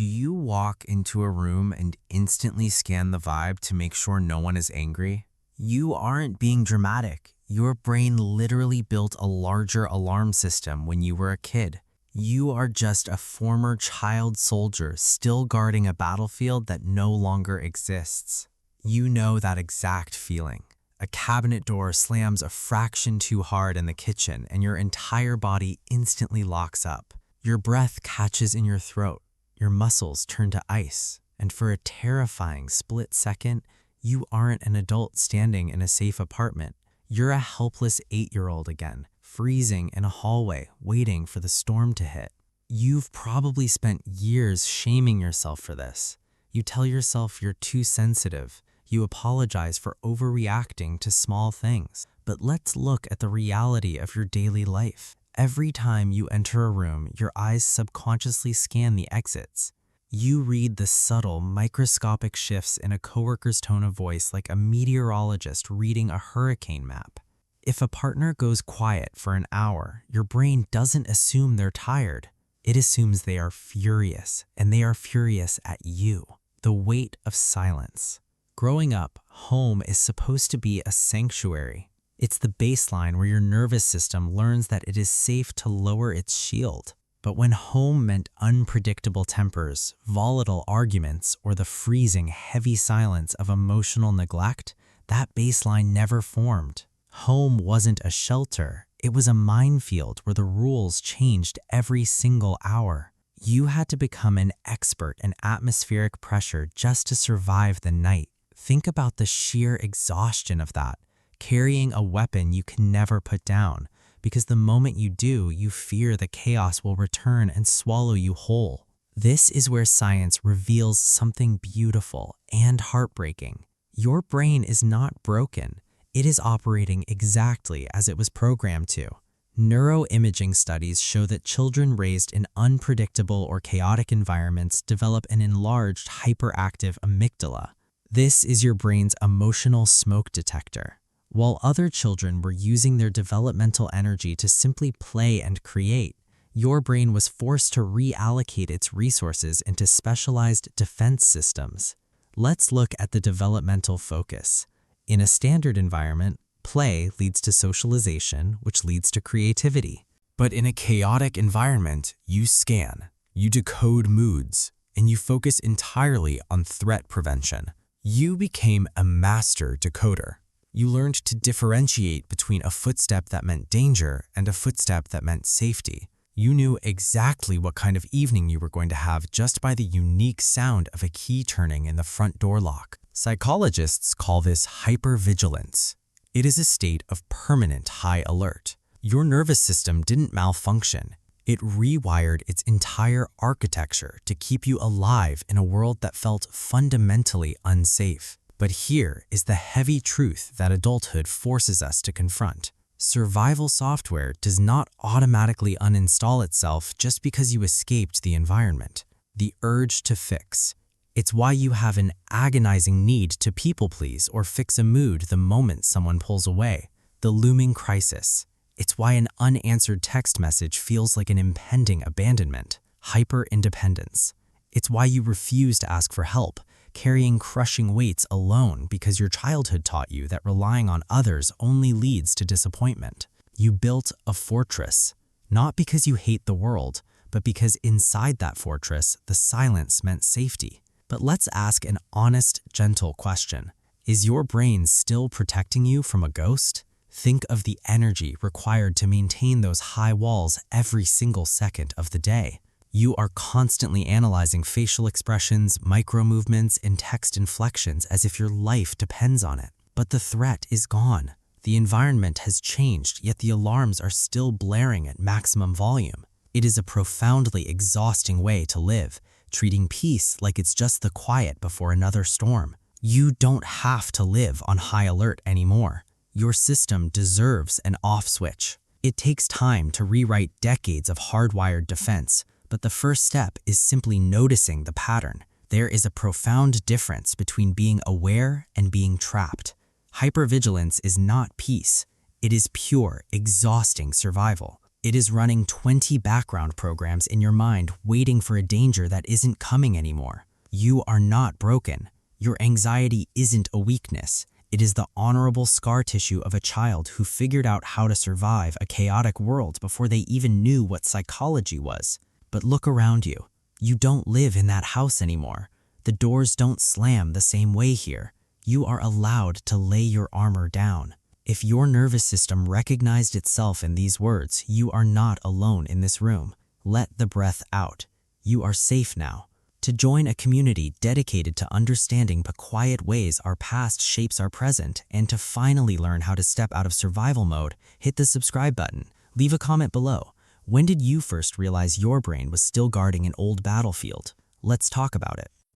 Do you walk into a room and instantly scan the vibe to make sure no one is angry? You aren't being dramatic. Your brain literally built a larger alarm system when you were a kid. You are just a former child soldier still guarding a battlefield that no longer exists. You know that exact feeling. A cabinet door slams a fraction too hard in the kitchen and your entire body instantly locks up. Your breath catches in your throat. Your muscles turn to ice, and for a terrifying split second, you aren't an adult standing in a safe apartment. You're a helpless 8-year-old again, freezing in a hallway, waiting for the storm to hit. You've probably spent years shaming yourself for this. You tell yourself you're too sensitive. You apologize for overreacting to small things. But let's look at the reality of your daily life. Every time you enter a room, your eyes subconsciously scan the exits. You read the subtle, microscopic shifts in a coworker's tone of voice like a meteorologist reading a hurricane map. If a partner goes quiet for an hour, your brain doesn't assume they're tired. It assumes they are furious, and they are furious at you. The weight of silence. Growing up, home is supposed to be a sanctuary. It's the baseline where your nervous system learns that it is safe to lower its shield. But when home meant unpredictable tempers, volatile arguments, or the freezing, heavy silence of emotional neglect, that baseline never formed. Home wasn't a shelter. It was a minefield where the rules changed every single hour. You had to become an expert in atmospheric pressure just to survive the night. Think about the sheer exhaustion of that. Carrying a weapon you can never put down, because the moment you do, you fear the chaos will return and swallow you whole. This is where science reveals something beautiful and heartbreaking. Your brain is not broken. It is operating exactly as it was programmed to. Neuroimaging studies show that children raised in unpredictable or chaotic environments develop an enlarged hyperactive amygdala. This is your brain's emotional smoke detector. While other children were using their developmental energy to simply play and create, your brain was forced to reallocate its resources into specialized defense systems. Let's look at the developmental focus. In a standard environment, play leads to socialization, which leads to creativity. But in a chaotic environment, you scan, you decode moods, and you focus entirely on threat prevention. You became a master decoder. You learned to differentiate between a footstep that meant danger and a footstep that meant safety. You knew exactly what kind of evening you were going to have just by the unique sound of a key turning in the front door lock. Psychologists call this hypervigilance. It is a state of permanent high alert. Your nervous system didn't malfunction. It rewired its entire architecture to keep you alive in a world that felt fundamentally unsafe. But here is the heavy truth that adulthood forces us to confront. Survival software does not automatically uninstall itself just because you escaped the environment. The urge to fix. It's why you have an agonizing need to people please or fix a mood the moment someone pulls away. The looming crisis. It's why an unanswered text message feels like an impending abandonment. Hyper-independence. It's why you refuse to ask for help, carrying crushing weights alone because your childhood taught you that relying on others only leads to disappointment. You built a fortress, not because you hate the world, but because inside that fortress, the silence meant safety. But let's ask an honest, gentle question. Is your brain still protecting you from a ghost? Think of the energy required to maintain those high walls every single second of the day. You are constantly analyzing facial expressions, micro-movements, and text inflections as if your life depends on it. But the threat is gone. The environment has changed, yet the alarms are still blaring at maximum volume. It is a profoundly exhausting way to live, treating peace like it's just the quiet before another storm. You don't have to live on high alert anymore. Your system deserves an off switch. It takes time to rewrite decades of hardwired defense, but the first step is simply noticing the pattern. There is a profound difference between being aware and being trapped. Hypervigilance is not peace. It is pure, exhausting survival. It is running 20 background programs in your mind waiting for a danger that isn't coming anymore. You are not broken. Your anxiety isn't a weakness. It is the honorable scar tissue of a child who figured out how to survive a chaotic world before they even knew what psychology was. But look around you. You don't live in that house anymore. The doors don't slam the same way here. You are allowed to lay your armor down. If your nervous system recognized itself in these words, you are not alone in this room. Let the breath out. You are safe now. To join a community dedicated to understanding the quiet ways our past shapes our present, and to finally learn how to step out of survival mode, hit the subscribe button. Leave a comment below. When did you first realize your brain was still guarding an old battlefield? Let's talk about it.